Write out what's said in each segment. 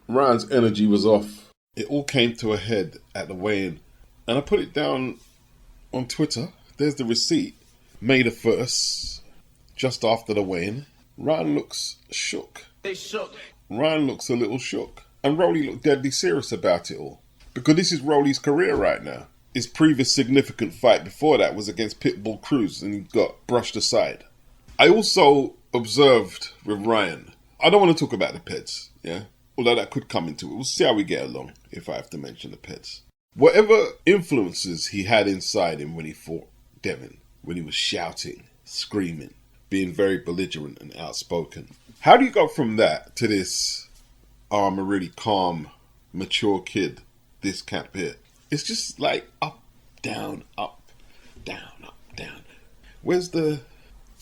Ryan's energy was off. It all came to a head at the weigh-in. And I put it down on Twitter. There's the receipt. May the 1st, just after the weigh-in. Ryan looks shook. They shook. Ryan looks a little shook. And Rolly looked deadly serious about it all. Because this is Rolly's career right now. His previous significant fight before that was against Pitbull Cruz and he got brushed aside. I also observed with Ryan, I don't want to talk about the PEDs, yeah? Although that could come into it. We'll see how we get along if I have to mention the PEDs. Whatever influences he had inside him when he fought Devin, when he was shouting, screaming, being very belligerent and outspoken. How do you go from that to this, I'm a really calm, mature kid, this camp here? It's just like up, down, up, down, up, down. Where's the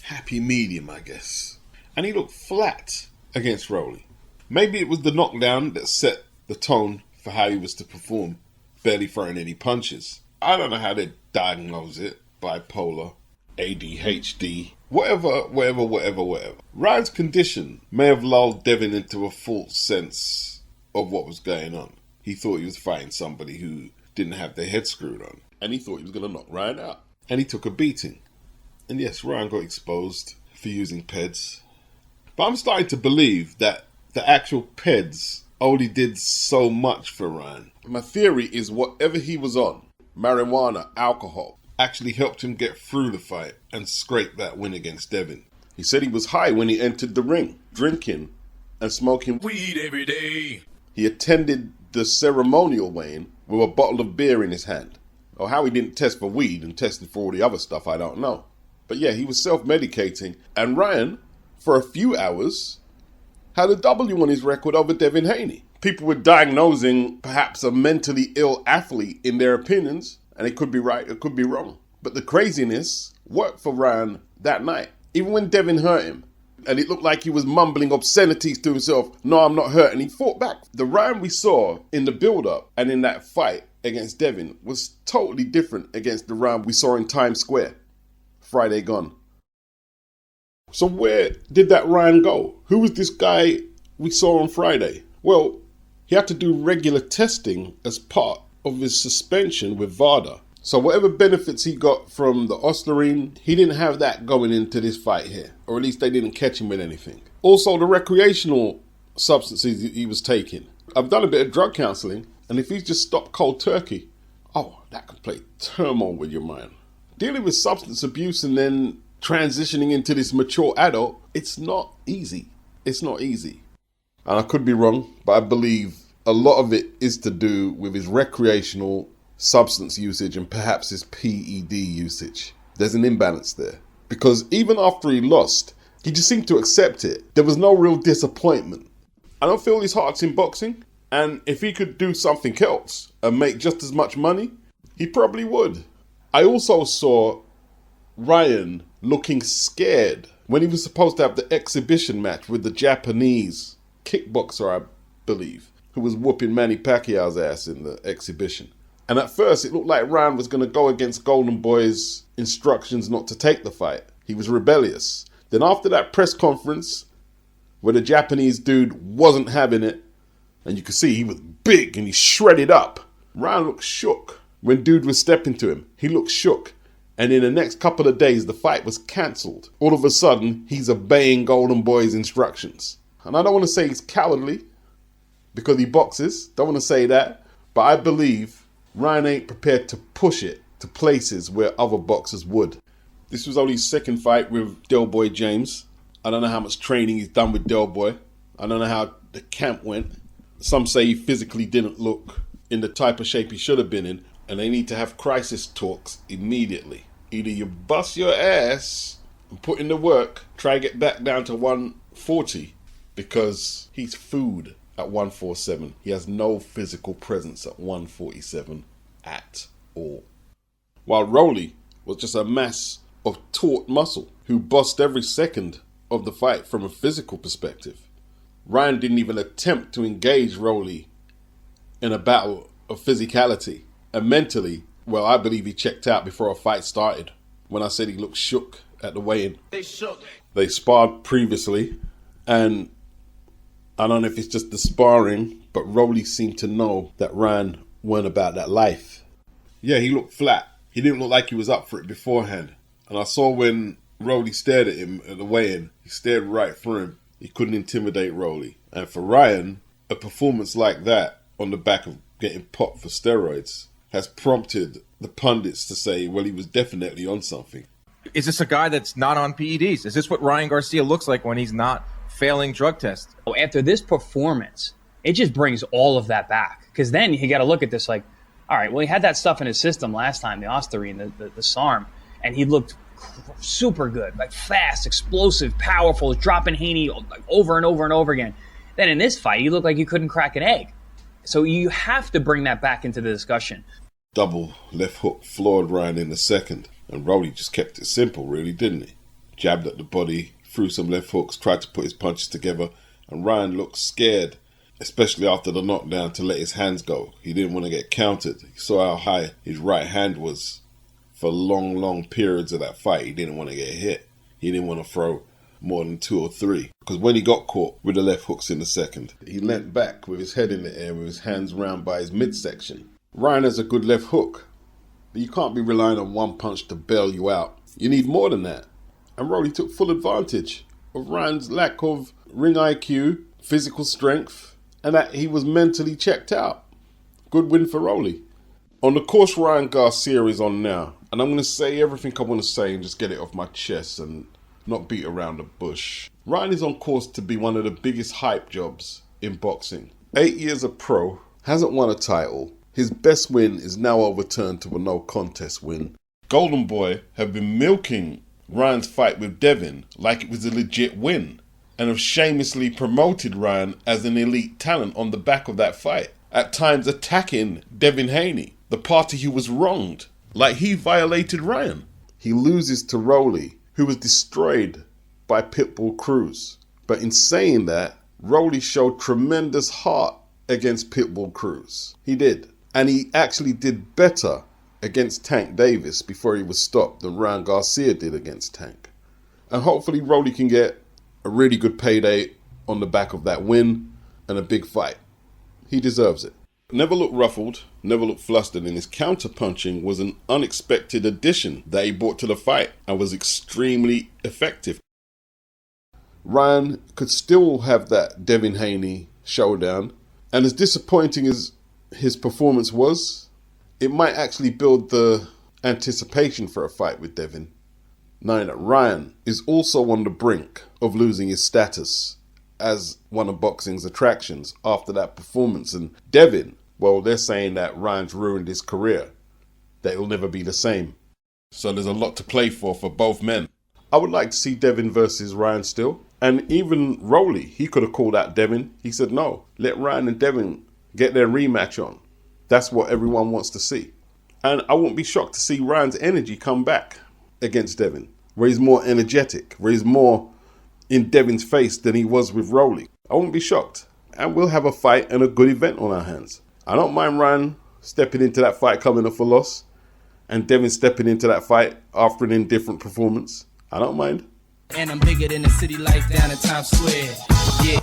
happy medium, I guess? And he looked flat against Rolly. Maybe it was the knockdown that set the tone for how he was to perform, barely throwing any punches. I don't know how they diagnose it. Bipolar, ADHD, whatever. Ryan's condition may have lulled Devin into a false sense of what was going on. He thought he was fighting somebody who didn't have their head screwed on. And he thought he was going to knock Ryan out. And he took a beating. And yes, Ryan got exposed for using PEDs. But I'm starting to believe that the actual PEDs only did so much for Ryan. My theory is whatever he was on, marijuana, alcohol, actually helped him get through the fight and scrape that win against Devin. He said he was high when he entered the ring, drinking and smoking Weed every day. He attended the ceremonial weigh-in with a bottle of beer in his hand. Or how he didn't test for weed and tested for all the other stuff, I don't know. But yeah, he was self-medicating. And Ryan, for a few hours, had a W on his record over Devin Haney. People were diagnosing perhaps a mentally ill athlete in their opinions. And it could be right, it could be wrong. But the craziness worked for Ryan that night. Even when Devin hurt him, and it looked like he was mumbling obscenities to himself, no, I'm not hurt, and he fought back. The Ryan we saw in the build-up and in that fight against Devin was totally different against the Ryan we saw in Times Square, Friday gone. So where did that Ryan go? Who was this guy we saw on Friday? Well, he had to do regular testing as part of his suspension with VADA. So whatever benefits he got from the Ostarine, he didn't have that going into this fight here. Or at least they didn't catch him with anything. Also, the recreational substances he was taking. I've done a bit of drug counseling, and if he's just stopped cold turkey, oh, that could play turmoil with your mind. Dealing with substance abuse and then transitioning into this mature adult, it's not easy. It's not easy. And I could be wrong, but I believe a lot of it is to do with his recreational substance usage and perhaps his PED usage. There's an imbalance there. Because even after he lost, he just seemed to accept it. There was no real disappointment. I don't feel his heart's in boxing. And if he could do something else and make just as much money, he probably would. I also saw Ryan looking scared when he was supposed to have the exhibition match with the Japanese kickboxer, I believe, who was whooping Manny Pacquiao's ass in the exhibition. And at first, it looked like Ryan was going to go against Golden Boy's instructions not to take the fight. He was rebellious. Then after that press conference, where the Japanese dude wasn't having it, and you could see he was big and he shredded up, Ryan looked shook. When dude was stepping to him, he looked shook. And in the next couple of days, the fight was cancelled. All of a sudden, he's obeying Golden Boy's instructions. And I don't want to say he's cowardly, because he boxes. Don't want to say that. But I believe Ryan ain't prepared to push it to places where other boxers would. This was only his second fight with Del Boy James. I don't know how much training he's done with Del Boy. I don't know how the camp went. Some say he physically didn't look in the type of shape he should have been in. And they need to have crisis talks immediately. Either you bust your ass and put in the work, try to get back down to 140, because he's food at 147. He has no physical presence at 147 at all. While Rolly was just a mass of taut muscle who bossed every second of the fight from a physical perspective. Ryan didn't even attempt to engage Rolly in a battle of physicality. And mentally, well, I believe he checked out before a fight started. When I said he looked shook at the weigh-in. They shook. They sparred previously, and I don't know if it's just the sparring, but Rolly seemed to know that Ryan weren't about that life. Yeah, he looked flat. He didn't look like he was up for it beforehand. And I saw when Rolly stared at him at the weigh-in, he stared right through him. He couldn't intimidate Rolly. And for Ryan, a performance like that on the back of getting popped for steroids has prompted the pundits to say, well, he was definitely on something. Is this a guy that's not on PEDs? Is this what Ryan Garcia looks like when he's not failing drug tests? After this performance, it just brings all of that back. Because then you got to look at this like, all right, well, he had that stuff in his system last time, the Ostarine, the SARM, and he looked super good, like fast, explosive, powerful, dropping Haney like over and over and over again. Then in this fight, he looked like he couldn't crack an egg. So you have to bring that back into the discussion. Double left hook floored Ryan in the second, and Rolly just kept it simple, really, didn't he? Jabbed at the body, threw some left hooks, tried to put his punches together, and Ryan looked scared, especially after the knockdown, to let his hands go. He didn't want to get countered. He saw how high his right hand was for long periods of that fight. He didn't want to get hit. He didn't want to throw more than 2 or 3. Because when he got caught with the left hooks in the second, he leant back with his head in the air with his hands round by his midsection. Ryan has a good left hook, but you can't be relying on one punch to bail you out. You need more than that. And Rolly took full advantage of Ryan's lack of ring IQ, physical strength, and that he was mentally checked out. Good win for Rolly. On the course Ryan Garcia is on now, and I'm going to say everything I want to say and just get it off my chest and not beat around the bush. Ryan is on course to be one of the biggest hype jobs in boxing. 8 years a pro, hasn't won a title. His best win is now overturned to a no contest win. Golden Boy have been milking Ryan's fight with Devin like it was a legit win, and have shamelessly promoted Ryan as an elite talent on the back of that fight, at times attacking Devin Haney, the party who was wronged, like he violated Ryan. He loses to Rolly, who was destroyed by Pitbull Cruz. But in saying that, Rolly showed tremendous heart against Pitbull Cruz. He did. And he actually did better against Tank Davis before he was stopped than Ryan Garcia did against Tank. And hopefully Rolly can get a really good payday on the back of that win and a big fight. He deserves it. Never looked ruffled, never looked flustered, and his counter-punching was an unexpected addition that he brought to the fight and was extremely effective. Ryan could still have that Devin Haney showdown, and as disappointing as his performance was, it might actually build the anticipation for a fight with Devin, knowing that Ryan is also on the brink of losing his status as one of boxing's attractions after that performance. And Devin, well, they're saying that Ryan's ruined his career, that he'll never be the same. So there's a lot to play for both men. I would like to see Devin versus Ryan still. And even Rolly, he could have called out Devin. He said, no, let Ryan and Devin get their rematch on. That's what everyone wants to see. And I wouldn't be shocked to see Ryan's energy come back against Devin, where he's more energetic, where he's more in Devin's face than he was with Rolly. I wouldn't be shocked. And we'll have a fight and a good event on our hands. I don't mind Ryan stepping into that fight coming off a loss, and Devin stepping into that fight after an indifferent performance. I don't mind. And I'm bigger than the city lights down in Times Square. Yeah.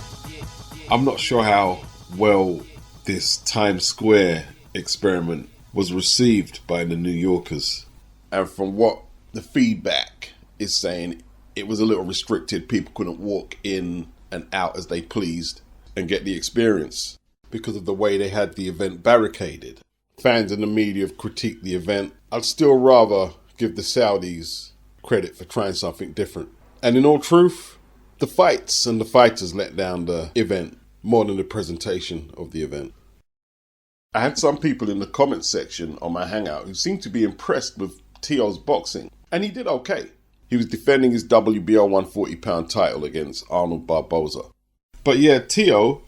I'm not sure how well this Times Square experiment was received by the New Yorkers. And from what the feedback is saying, it was a little restricted. People couldn't walk in and out as they pleased and get the experience because of the way they had the event barricaded. Fans and the media have critiqued the event. I'd still rather give the Saudis credit for trying something different. And in all truth, the fights and the fighters let down the event more than the presentation of the event. I had some people in the comments section on my Hangout who seemed to be impressed with Teo's boxing, and he did okay. He was defending his WBO 140-pound title against Arnold Barboza. But yeah, Teo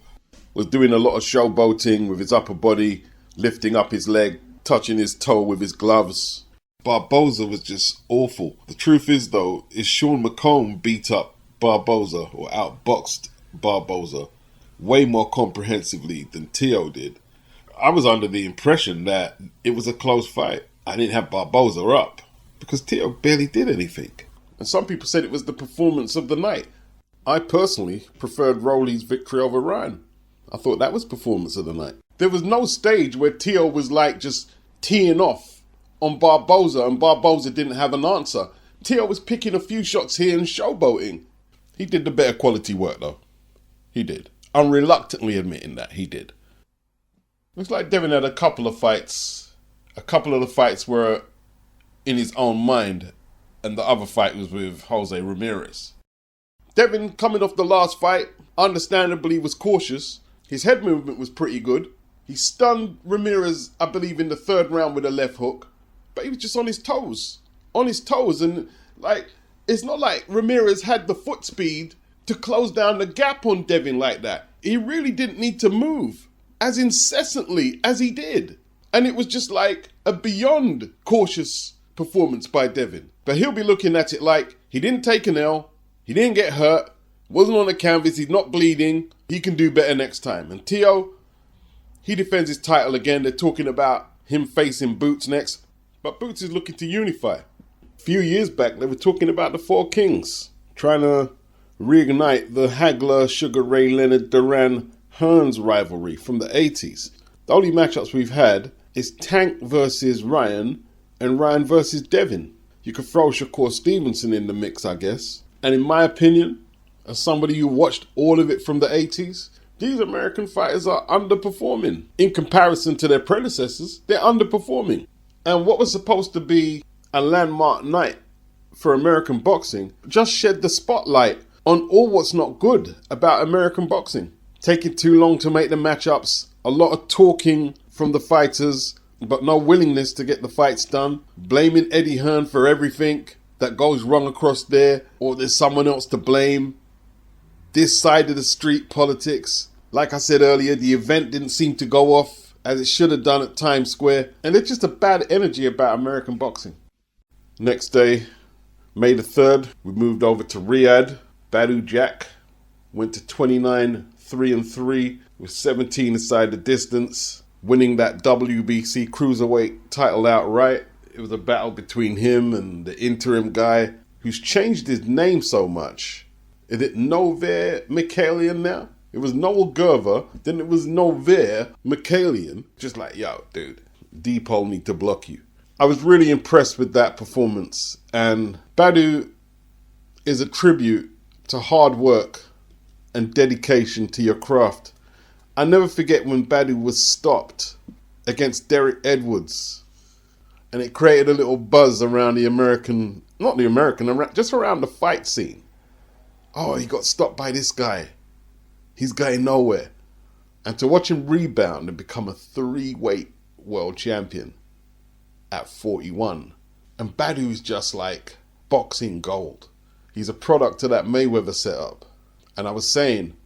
was doing a lot of showboating with his upper body, lifting up his leg, touching his toe with his gloves. Barboza was just awful. The truth is, though, is Sean McComb beat up Barboza, or outboxed Barboza, way more comprehensively than Teo did. I was under the impression that it was a close fight. I didn't have Barboza up because Teo barely did anything. And some people said it was the performance of the night. I personally preferred Rolly's victory over Ryan. I thought that was performance of the night. There was no stage where Teo was like just teeing off on Barboza and Barboza didn't have an answer. Teo was picking a few shots here and showboating. He did the better quality work though. He did. Unreluctantly admitting that he did. Looks like Devin had a couple of fights. A couple of the fights were in his own mind, and the other fight was with Jose Ramirez. Devin, coming off the last fight, understandably was cautious. His head movement was pretty good. He stunned Ramirez, I believe, in the third round with a left hook, but he was just on his toes. On his toes, and like, it's not like Ramirez had the foot speed to close down the gap on Devin like that. He really didn't need to move as incessantly as he did. And it was just like a beyond cautious performance by Devin. But he'll be looking at it like he didn't take an L, he didn't get hurt, wasn't on the canvas, he's not bleeding, he can do better next time. And Teo, he defends his title again. They're talking about him facing Boots next, but Boots is looking to unify. A few years back, they were talking about the Four Kings, trying to reignite the Hagler, Sugar Ray Leonard, Duran, Hearns rivalry from the 80s. The only matchups we've had is Tank versus Ryan and Ryan versus Devin. You could throw Shakur Stevenson in the mix, I guess. And in my opinion, as somebody who watched all of it from the 80s, these American fighters are underperforming. In comparison to their predecessors, they're underperforming. And what was supposed to be a landmark night for American boxing just shed the spotlight on all what's not good about American boxing. Taking too long to make the matchups, a lot of talking from the fighters, but no willingness to get the fights done. Blaming Eddie Hearn for everything that goes wrong across there, or there's someone else to blame. This side of the street politics. Like I said earlier, the event didn't seem to go off as it should have done at Times Square. And there's just a bad energy about American boxing. Next day, May the 3rd, we moved over to Riyadh. BADOU Jack went to 29-3-3 with 17 aside the distance, winning that WBC Cruiserweight title outright. It was a battle between him and the interim guy who's changed his name so much. Is it Inoue MAKELIAN now? It was Noel Gerver, then it was Inoue MAKELIAN. Just like, yo, dude, Depot need to block you. I was really impressed with that performance, and BADOU is a tribute to hard work and dedication to your craft. I never forget when BADOU was stopped against Derek Edwards, and it created a little buzz around just around the fight scene. Oh, he got stopped by this guy. He's going nowhere. And to watch him rebound and become a 3-weight world champion at 41. And BADOU's just like boxing gold. He's a product of that Mayweather setup. And I was saying,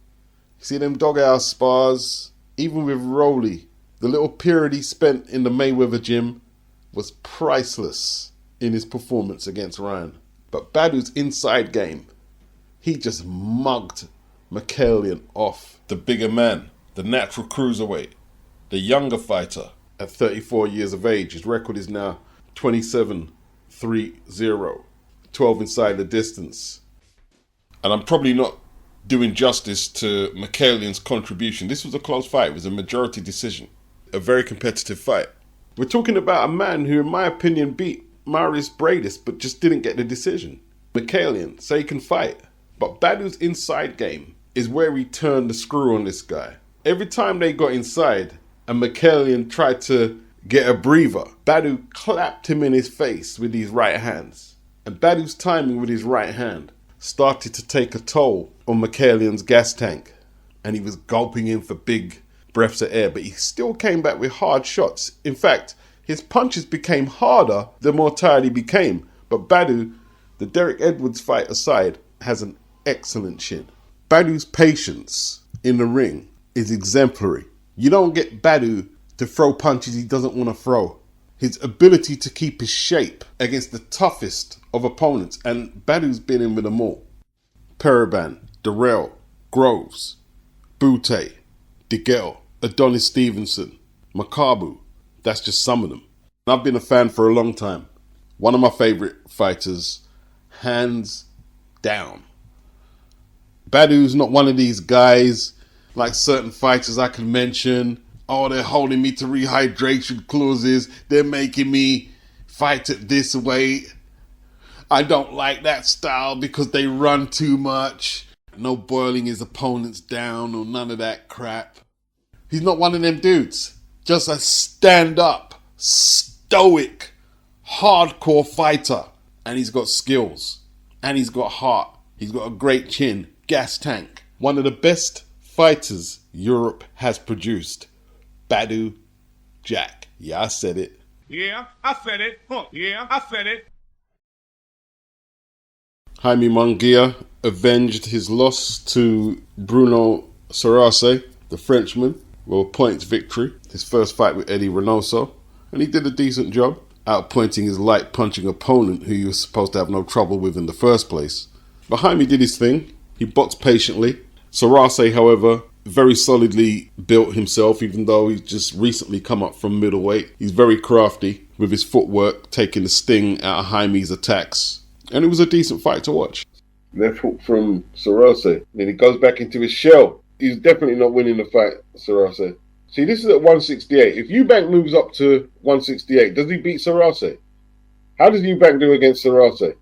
see them doghouse spars, even with Rolly, the little period he spent in the Mayweather gym was priceless in his performance against Ryan. But BADOU's inside game, he just mugged MAKELIAN off. The bigger man, the natural cruiserweight, the younger fighter at 34 years of age. His record is now 27-3-0, 12 inside the distance. And I'm probably not doing justice to MAKELIAN's contribution. This was a close fight. It was a majority decision. A very competitive fight. We're talking about a man who, in my opinion, beat Marius Bradis, but just didn't get the decision. MAKELIAN, say he can fight. But BADOU's inside game is where he turned the screw on this guy. Every time they got inside and MAKELIAN tried to get a breather, BADOU clapped him in his face with his right hands. And BADOU's timing with his right hand started to take a toll on MAKELIAN's gas tank. And he was gulping in for big breaths of air, but he still came back with hard shots. In fact, his punches became harder the more tired he became. But BADOU, the Derek Edwards fight aside, has an excellent chin. BADOU's patience in the ring is exemplary. You don't get BADOU to throw punches he doesn't want to throw. His ability to keep his shape against the toughest of opponents, and BADOU's been in with them all. Periban, Darrell, Groves, Butte, DeGale, Adonis Stevenson, Makabu. That's just some of them. I've been a fan for a long time. One of my favorite fighters, hands down. BADOU's not one of these guys Like certain fighters I can mention, oh, they're holding me to rehydration clauses. They're making me fight it this way. I don't like that style because they run too much. No boiling his opponents down or none of that crap. He's not one of them dudes. Just a stand-up, stoic, hardcore fighter. And he's got skills. And he's got heart. He's got a great chin. Gas tank. One of the best fighters Europe has produced. BADOU Jack. Yeah, I said it. Yeah, I said it. Huh. Yeah, I said it. Jaime Munguia avenged his loss to Bruno SURACE, the Frenchman, with a points victory. His first fight with Eddie Reynoso. And he did a decent job, outpointing his light punching opponent who he was supposed to have no trouble with in the first place. But Jaime did his thing. He boxed patiently. SURACE, however, very solidly built himself, even though he's just recently come up from middleweight. He's very crafty with his footwork, taking the sting out of Jaime's attacks. And it was a decent fight to watch. Left hook from SURACE. Then he goes back into his shell. He's definitely not winning the fight, SURACE. See, this is at 168. If Eubank moves up to 168, does he beat SURACE? How does Eubank do against SURACE?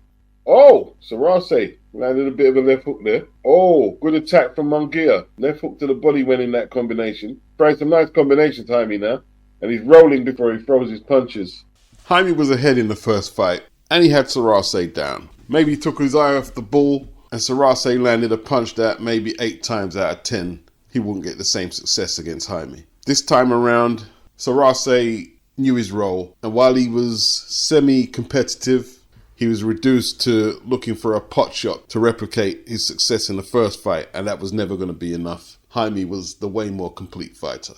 Oh, SURACE landed a bit of a left hook there. Oh, good attack from Munguia. Left hook to the body went in that combination. Trying some nice combinations, Jaime, now. And he's rolling before he throws his punches. Jaime was ahead in the first fight, and he had SURACE down. Maybe he took his eye off the ball, and SURACE landed a punch that maybe 8 times out of 10, he wouldn't get the same success against Jaime. This time around, SURACE knew his role, and while he was semi-competitive, he was reduced to looking for a pot shot to replicate his success in the first fight, and that was never going to be enough. Jaime was the way more complete fighter.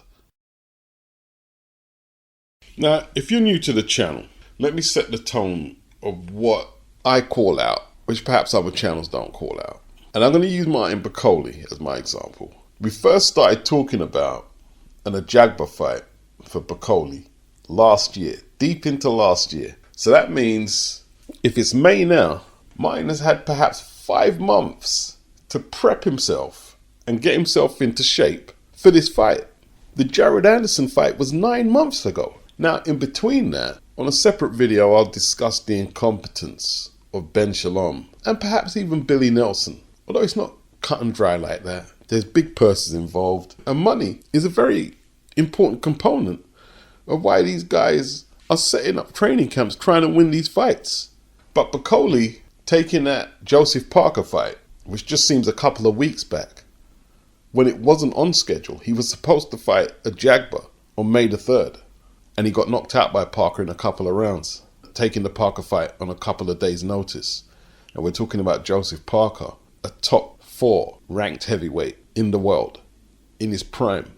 Now, if you're new to the channel, let me set the tone of what I call out, which perhaps other channels don't call out. And I'm going to use Martin Bakole as my example. We first started talking about an Ajagba fight for Bakole last year, deep into last year. So that means if it's May now, Martin has had perhaps 5 months to prep himself and get himself into shape for this fight. The Jared Anderson fight was 9 months ago. Now, in between that, on a separate video, I'll discuss the incompetence of Ben Shalom and perhaps even Billy Nelson. Although it's not cut and dry like that. There's big purses involved, and money is a very important component of why these guys are setting up training camps trying to win these fights. But Bakole taking that Joseph Parker fight, which just seems a couple of weeks back, when it wasn't on schedule. He was supposed to fight Ajagba on May the 3rd, and he got knocked out by Parker in a couple of rounds, taking the Parker fight on a couple of days' notice. And we're talking about Joseph Parker, a top 4 ranked heavyweight in the world, in his prime.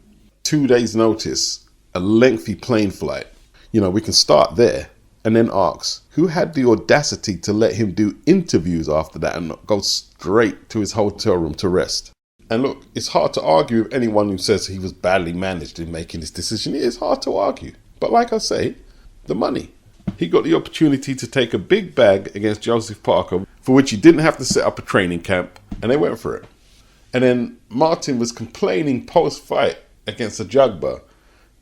2 days' notice, a lengthy plane flight. You know, we can start there and then ask, who had the audacity to let him do interviews after that and not go straight to his hotel room to rest? And look, it's hard to argue with anyone who says he was badly managed in making this decision. It is hard to argue. But like I say, the money. He got the opportunity to take a big bag against Joseph Parker, for which he didn't have to set up a training camp, and they went for it. And then Martin was complaining post-fight against Ajagba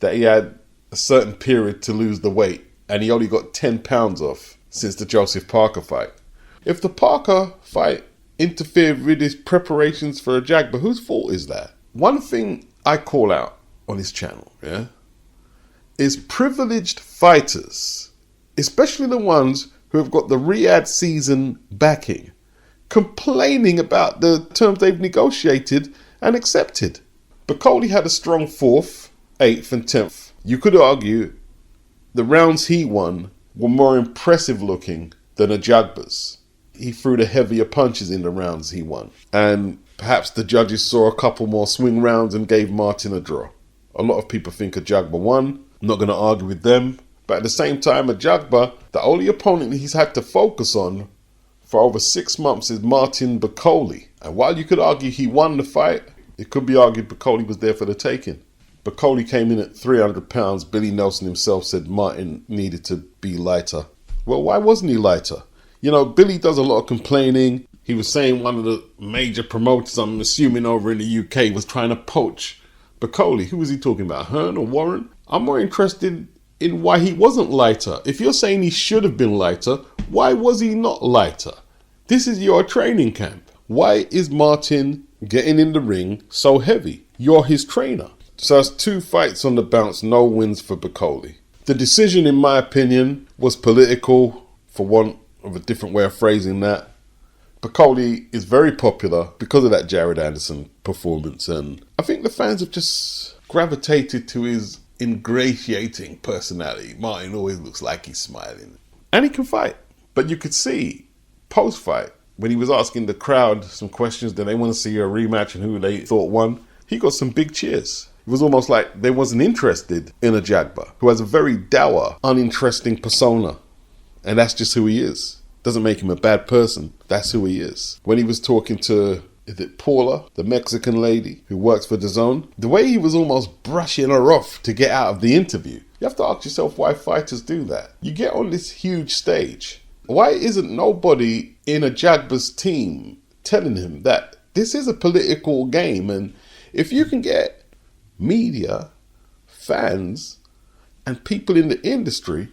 that he had a certain period to lose the weight, and he only got 10 pounds off since the Joseph Parker fight. If the Parker fight interfered with his preparations for Ajagba, whose fault is that? One thing I call out on his channel, is privileged fighters, especially the ones who have got the Riyadh season backing, complaining about the terms they've negotiated and accepted. Bakole had a strong 4th, 8th and 10th. You could argue the rounds he won were more impressive looking than Ajagba's. He threw the heavier punches in the rounds he won. And perhaps the judges saw a couple more swing rounds and gave Martin a draw. A lot of people think Ajagba won. I'm not going to argue with them. But at the same time, Ajagba, the only opponent he's had to focus on for over 6 months is Martin Bakole. And while you could argue he won the fight, it could be argued Bakole was there for the taking. Bakole came in at 300 pounds. Billy Nelson himself said Martin needed to be lighter. Well, why wasn't he lighter? You know, Billy does a lot of complaining. He was saying one of the major promoters, I'm assuming over in the UK, was trying to poach Bakole. Who was he talking about, Hearn or Warren? I'm more interested in why he wasn't lighter. If you're saying he should have been lighter, why was he not lighter? This is your training camp. Why is Martin getting in the ring so heavy? You're his trainer. So it's 2 fights on the bounce, no wins for Bakole. The decision, in my opinion, was political, for want of a different way of phrasing that. Bakole is very popular because of that Jared Anderson performance, and I think the fans have just gravitated to his ingratiating personality. Martin always looks like he's smiling. And he can fight. But you could see, post-fight, when he was asking the crowd some questions, did they want to see a rematch and who they thought won, he got some big cheers. It was almost like they wasn't interested in Ajagba, who has a very dour, uninteresting persona. And that's just who he is. Doesn't make him a bad person. That's who he is. When he was talking to, is it Paula, the Mexican lady who works for DAZN, the way he was almost brushing her off to get out of the interview. You have to ask yourself why fighters do that. You get on this huge stage. Why isn't nobody in Ajagba's team telling him that this is a political game, and if you can get media, fans, and people in the industry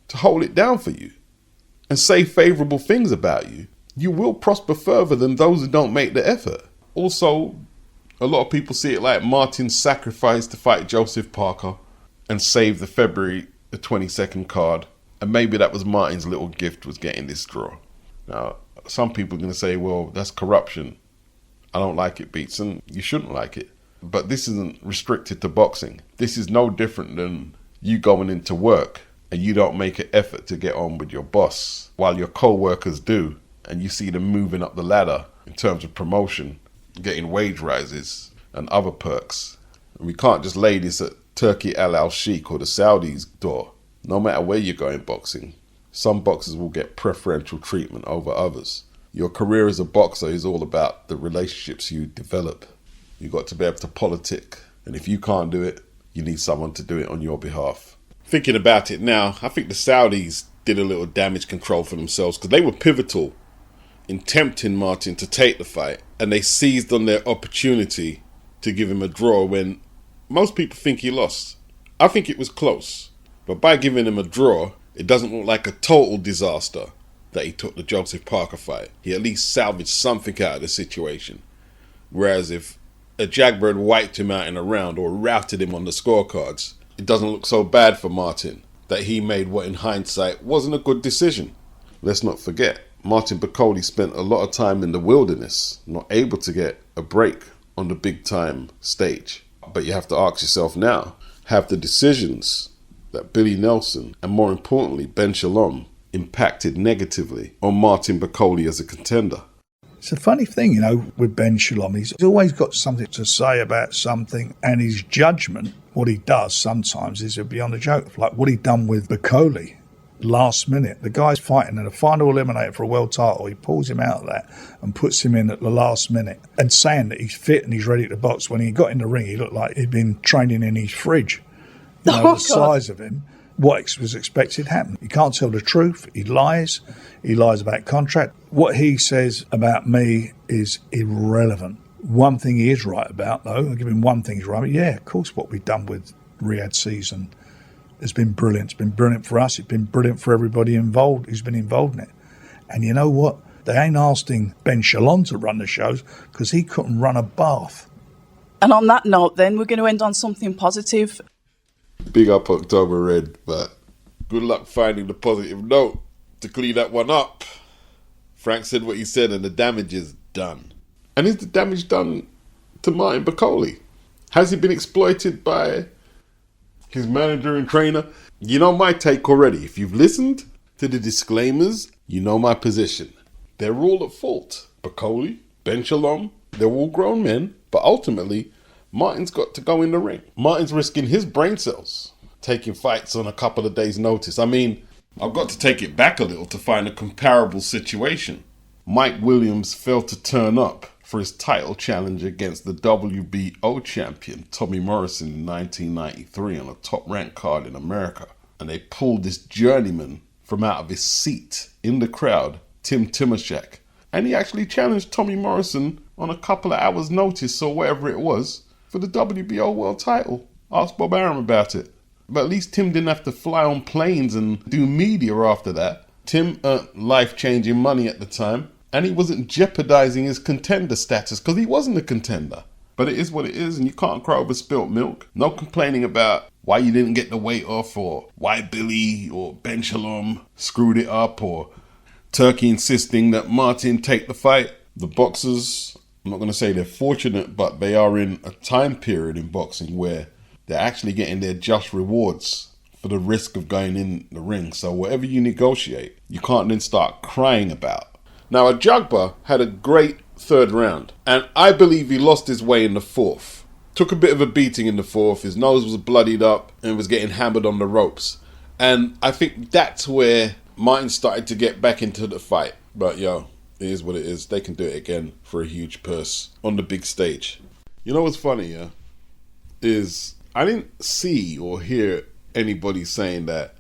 to hold it down for you and say favourable things about you, you will prosper further than those who don't make the effort. Also, a lot of people see it like Martin's sacrifice to fight Joseph Parker and save the February the 22nd card, and maybe that was Martin's little gift, was getting this draw. Now, some people are going to say, well, that's corruption. I don't like it, Beats, and you shouldn't like it. But this isn't restricted to boxing. This is no different than you going into work and you don't make an effort to get on with your boss while your co-workers do, and you see them moving up the ladder in terms of promotion, getting wage rises and other perks. And we can't just lay this at Turkey Al Sheikh or the Saudis' door. No matter where you go in boxing, some boxers will get preferential treatment over others. Your career as a boxer is all about the relationships you develop. You've got to be able to politic, and if you can't do it, you need someone to do it on your behalf. Thinking about it now, I think the Saudis did a little damage control for themselves because they were pivotal in tempting Martin to take the fight, and they seized on their opportunity to give him a draw when most people think he lost. I think it was close, but by giving him a draw, it doesn't look like a total disaster that he took the Joseph Parker fight. He at least salvaged something out of the situation. Whereas if Ajagba had wiped him out in a round or routed him on the scorecards, it doesn't look so bad for Martin that he made what in hindsight wasn't a good decision. Let's not forget, Martin Bakole spent a lot of time in the wilderness, not able to get a break on the big time stage. But you have to ask yourself now, have the decisions that Billy Nelson and more importantly Ben Shalom impacted negatively on Martin Bakole as a contender? It's a funny thing, with Ben Shalom. He's always got something to say about something, and his judgment, what he does sometimes, is beyond a joke. Like what he done with Bakole last minute. The guy's fighting in a final eliminator for a world title. He pulls him out of that and puts him in at the last minute, and saying that he's fit and he's ready to box. When he got in the ring, he looked like he'd been training in his fridge. The size of him. What was expected happened. He can't tell the truth. He lies. He lies about contract. What he says about me is irrelevant. One thing he is right about, though, I'll give him one thing he's right about. Yeah, of course, what we've done with Riyadh season has been brilliant. It's been brilliant for us. It's been brilliant for everybody involved who's been involved in it. And you know what? They ain't asking Ben Shalom to run the shows because he couldn't run a bath. And on that note, then, we're going to end on something positive. Big up October Red, but good luck finding the positive note to clean that one up. Frank said what he said and the damage is done. And is the damage done to Martin Bakole? Has he been exploited by his manager and trainer? You know my take already. If you've listened to the disclaimers, you know my position. They're all at fault. Bakole, Ben Shalom, they're all grown men, but ultimately Martin's got to go in the ring. Martin's risking his brain cells, taking fights on a couple of days' notice. I mean, I've got to take it back a little to find a comparable situation. Mike Williams failed to turn up for his title challenge against the WBO champion Tommy Morrison in 1993 on a top-ranked card in America. And they pulled this journeyman from out of his seat in the crowd, Tim Timashak, And he actually challenged Tommy Morrison on a couple of hours' notice or whatever it was for the WBO world title. Ask Bob Arum about it. But at least Tim didn't have to fly on planes and do media after that. Tim earned life-changing money at the time, and he wasn't jeopardizing his contender status because he wasn't a contender. But it is what it is, and you can't cry over spilt milk. No complaining about why you didn't get the weight off, or why Billy or Ben Shalom screwed it up, or Turkey insisting that Martin take the fight. The boxers, I'm not going to say they're fortunate, but they are in a time period in boxing where they're actually getting their just rewards for the risk of going in the ring. So whatever you negotiate, you can't then start crying about. Now, Ajagba had a great third round, and I believe he lost his way in the fourth. Took a bit of a beating in the fourth. His nose was bloodied up and was getting hammered on the ropes. And I think that's where Martin started to get back into the fight. But yo, it is what it is. They can do it again for a huge purse on the big stage. You know what's funny, yeah? Is I didn't see or hear anybody saying that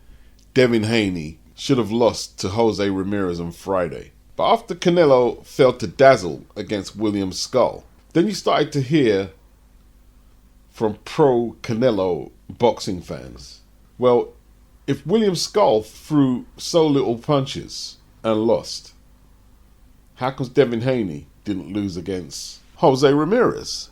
Devin Haney should have lost to Jose Ramirez on Friday. But after Canelo failed to dazzle against William Scull, then you started to hear from pro-Canelo boxing fans, well, if William Scull threw so little punches and lost, how come Devin Haney didn't lose against Jose Ramirez?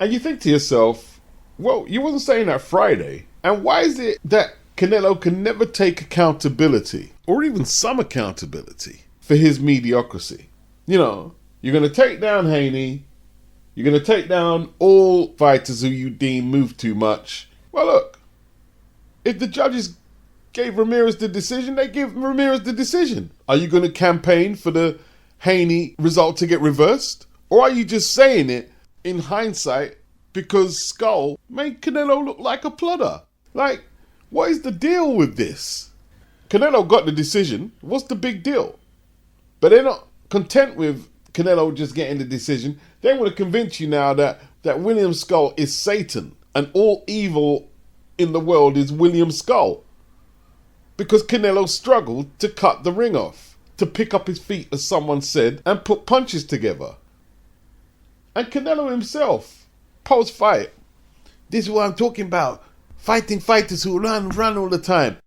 And you think to yourself, well, you wasn't saying that Friday. And why is it that Canelo can never take accountability, or even some accountability, for his mediocrity? You know, you're going to take down Haney. You're going to take down all fighters who you deem move too much. Well, look, if the judges gave Ramirez the decision, they give Ramirez the decision. Are you going to campaign for the Haney result to get reversed? Or are you just saying it in hindsight because Scull made Canelo look like a plodder? Like, what is the deal with this? Canelo got the decision. What's the big deal? But they're not content with Canelo just getting the decision. They want to convince you now that William Scull is Satan and all evil in the world is William Scull. Because Canelo struggled to cut the ring off, to pick up his feet, as someone said, and put punches together. And Canelo himself, post-fight, this is what I'm talking about. Fighting fighters who run all the time.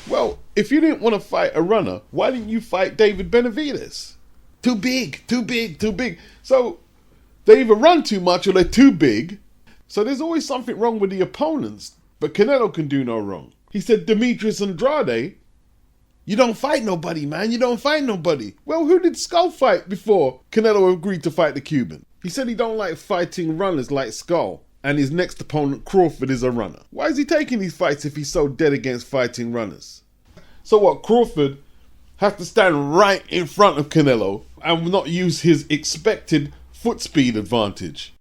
Well, if you didn't want to fight a runner, why didn't you fight David Benavidez? Too big. So they either run too much or they're too big. So there's always something wrong with the opponents. But Canelo can do no wrong. He said, Demetrius Andrade, you don't fight nobody, man. You don't fight nobody. Well, who did Scull fight before Canelo agreed to fight the Cuban? He said he don't like fighting runners like Scull. And his next opponent, Crawford, is a runner. Why is he taking these fights if he's so dead against fighting runners? So what, Crawford has to stand right in front of Canelo and not use his expected foot speed advantage.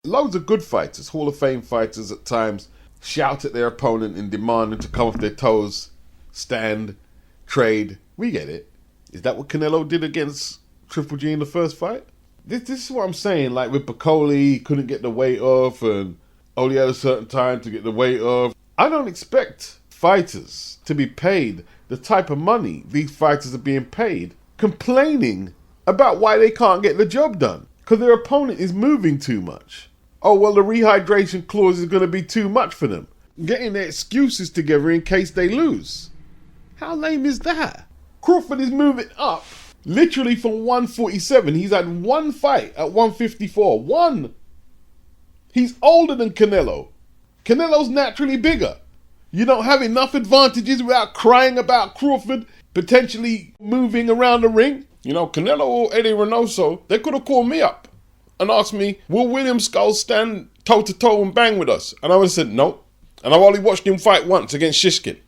Loads of good fighters, Hall of Fame fighters at times, shout at their opponent and demand them to come off their toes, stand, trade. We get it. Is that what Canelo did against Triple G in the first fight? This is what I'm saying, like with Bakole, he couldn't get the weight off and only had a certain time to get the weight off. I don't expect fighters to be paid the type of money these fighters are being paid, complaining about why they can't get the job done because their opponent is moving too much. Oh, well, the rehydration clause is going to be too much for them. Getting their excuses together in case they lose. How lame is that? Crawford is moving up. Literally from 147, he's had one fight at 154. One. He's older than Canelo. Canelo's naturally bigger. You don't have enough advantages without crying about Crawford potentially moving around the ring. You know, Canelo or Eddie Reynoso, they could have called me up and asked me, will William Scull stand toe-to-toe and bang with us? And I would have said no. And I've only watched him fight once against Shishkin.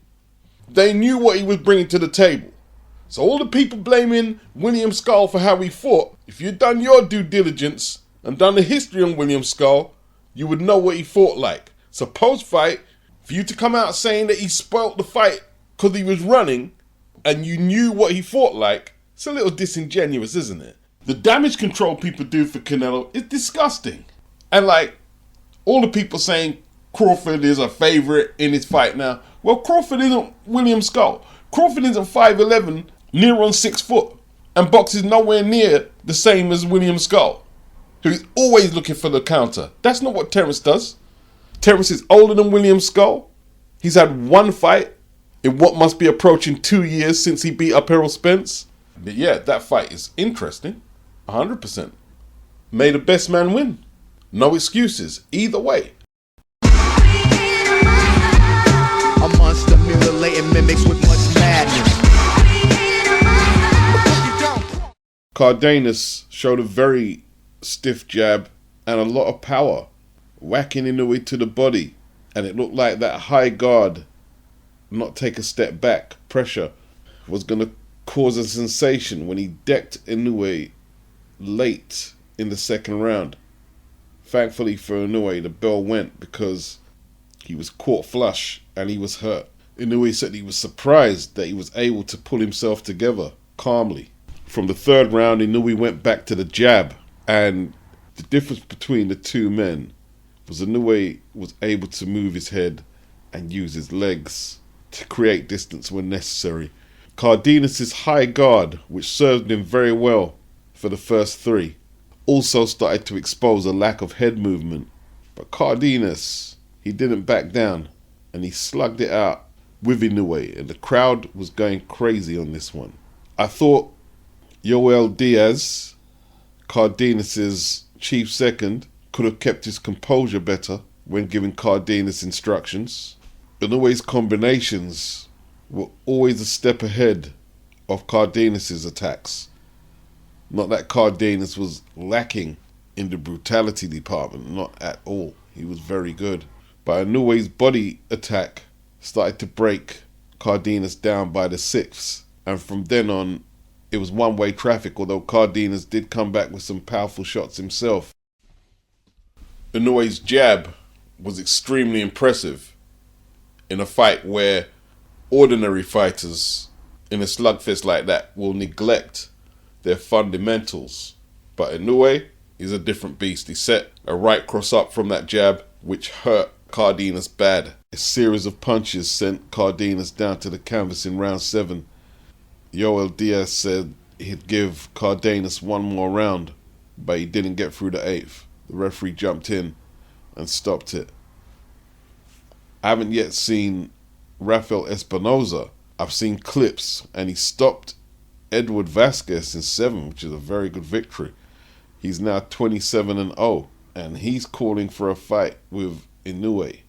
They knew what he was bringing to the table. So all the people blaming William Scull for how he fought, if you'd done your due diligence and done the history on William Scull, you would know what he fought like. So post-fight, for you to come out saying that he spoilt the fight because he was running and you knew what he fought like, it's a little disingenuous, isn't it? The damage control people do for Canelo is disgusting. And like, all the people saying Crawford is a favorite in his fight now. Well, Crawford isn't William Scull. Crawford isn't 5'11", near on 6 foot. and boxes nowhere near the same as William Scull, who is always looking for the counter. That's not what Terence does. Terence is older than William Scull. He's had one fight in what must be approaching 2 years since he beat up Errol Spence. But yeah, that fight is interesting. 100%. May the best man win. No excuses, either way. A monster mutilating mimics with much madness. Cardenas showed a very stiff jab and a lot of power, whacking Inoue to the body, and it looked like that high guard, not take a step back, pressure, was going to cause a sensation when he decked Inoue late in the second round. Thankfully for Inoue, the bell went because he was caught flush and he was hurt. Inoue said he was surprised that he was able to pull himself together calmly. From the third round, Inoue went back to the jab, and the difference between the two men was Inoue was able to move his head and use his legs to create distance when necessary. Cardenas' high guard, which served him very well for the first three, also started to expose a lack of head movement. But Cardenas, he didn't back down, and he slugged it out with Inoue, and the crowd was going crazy on this one. I thought Yoel Diaz, Cardenas' chief second, could have kept his composure better when giving Cardenas instructions. Inoue's combinations were always a step ahead of Cardenas' attacks. Not that Cardenas was lacking in the brutality department, not at all. He was very good. But Inoue's body attack started to break Cardenas down by the sixth, and from then on, it was one-way traffic, although Cardenas did come back with some powerful shots himself. Inoue's jab was extremely impressive in a fight where ordinary fighters in a slugfest like that will neglect their fundamentals. But Inoue is a different beast. He set a right cross up from that jab, which hurt Cardenas bad. A series of punches sent Cardenas down to the canvas in round 7. Yoel Diaz said he'd give Cardenas one more round, but he didn't get through the 8th. The referee jumped in and stopped it. I haven't yet seen Rafael Espinoza. I've seen clips, and he stopped Edward Vasquez in 7, which is a very good victory. He's now 27-0, and he's calling for a fight with Inoue.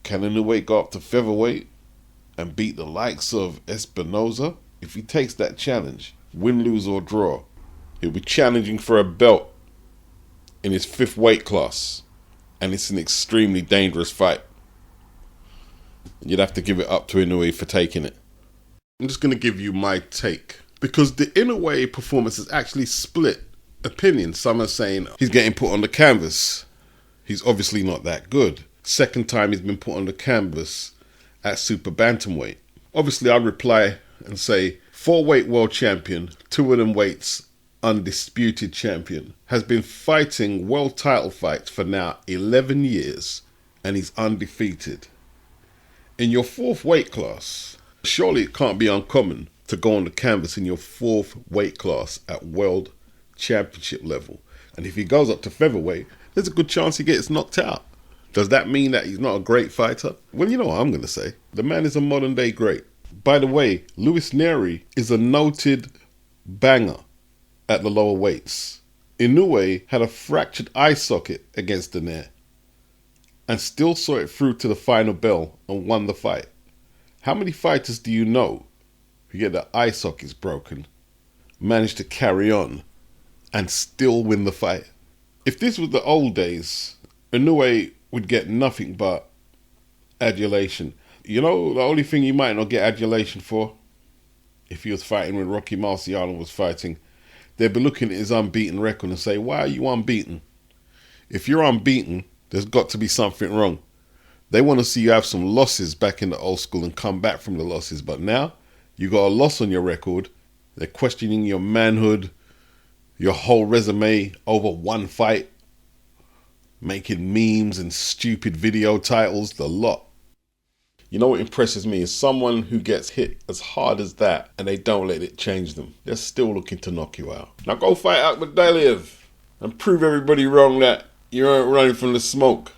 Can Inoue go up to featherweight and beat the likes of Espinoza? If he takes that challenge, win, lose or draw, he'll be challenging for a belt in his 5th weight class, and it's an extremely dangerous fight. You'd have to give it up to Inoue for taking it. I'm just going to give you my take, because the Inoue performance is actually split opinion. Some are saying he's getting put on the canvas. He's obviously not that good. Second time he's been put on the canvas at super bantamweight. Obviously I'd reply and say 4-weight world champion, 2 of them weights undisputed champion, has been fighting world title fights for now 11 years, and he's undefeated. In your 4th weight class, surely it can't be uncommon to go on the canvas in your 4th weight class at world championship level. And if he goes up to featherweight, there's a good chance he gets knocked out. Does that mean that he's not a great fighter? Well, you know what I'm going to say. The man is a modern day great. By the way, Luis Neri is a noted banger at the lower weights. Inoue had a fractured eye socket against Daenerys and still saw it through to the final bell and won the fight. How many fighters do you know who get their eye sockets broken, manage to carry on, and still win the fight? If this was the old days, Inoue would get nothing but adulation. You know, the only thing you might not get adulation for, if he was fighting when Rocky Marciano was fighting, they'd be looking at his unbeaten record and say, why are you unbeaten? If you're unbeaten, there's got to be something wrong. They want to see you have some losses back in the old school and come back from the losses. But now, you got a loss on your record. They're questioning your manhood, your whole resume over one fight, making memes and stupid video titles, the lot. You know what impresses me is someone who gets hit as hard as that and they don't let it change them. They're still looking to knock you out. Now go fight Akbadaliev and prove everybody wrong that you aren't running from the smoke.